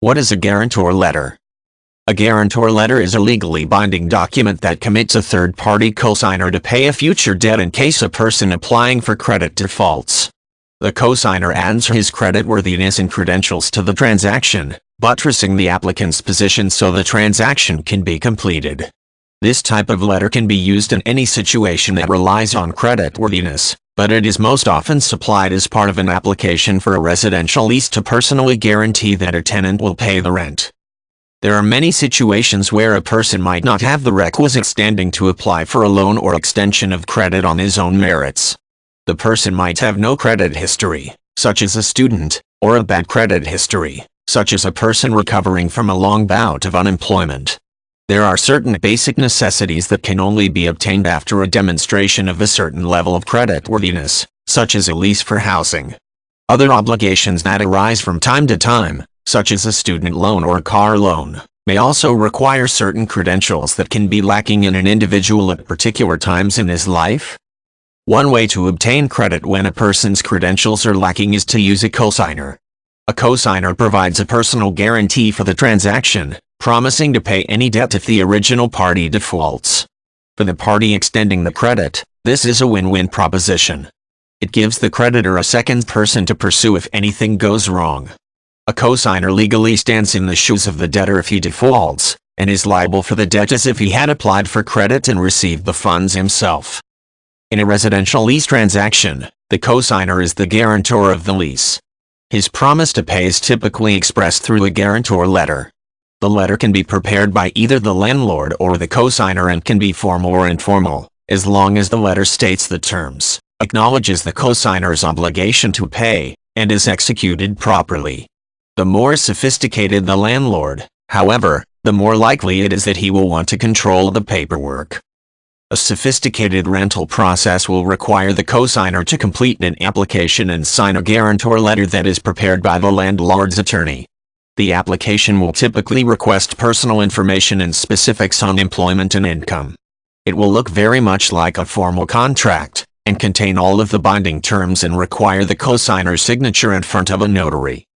What is a guarantor letter? A guarantor letter is a legally binding document that commits a third-party cosigner to pay a future debt in case a person applying for credit defaults. The cosigner adds his creditworthiness and credentials to the transaction, buttressing the applicant's position so the transaction can be completed. This type of letter can be used in any situation that relies on creditworthiness, but it is most often supplied as part of an application for a residential lease to personally guarantee that a tenant will pay the rent. There are many situations where a person might not have the requisite standing to apply for a loan or extension of credit on his own merits. The person might have no credit history, such as a student, or a bad credit history, such as a person recovering from a long bout of unemployment. There are certain basic necessities that can only be obtained after a demonstration of a certain level of creditworthiness, such as a lease for housing. Other obligations that arise from time to time, such as a student loan or a car loan, may also require certain credentials that can be lacking in an individual at particular times in his life. One way to obtain credit when a person's credentials are lacking is to use a cosigner. A cosigner provides a personal guarantee for the transaction, promising to pay any debt if the original party defaults. For the party extending the credit, this is a win-win proposition. It gives the creditor a second person to pursue if anything goes wrong. A cosigner legally stands in the shoes of the debtor if he defaults, and is liable for the debt as if he had applied for credit and received the funds himself. In a residential lease transaction, the cosigner is the guarantor of the lease. His promise to pay is typically expressed through a guarantor letter. The letter can be prepared by either the landlord or the cosigner and can be formal or informal, as long as the letter states the terms, acknowledges the cosigner's obligation to pay, and is executed properly. The more sophisticated the landlord, however, the more likely it is that he will want to control the paperwork. A sophisticated rental process will require the cosigner to complete an application and sign a guarantor letter that is prepared by the landlord's attorney. The application will typically request personal information and specifics on employment and income. It will look very much like a formal contract, and contain all of the binding terms and require the cosigner's signature in front of a notary.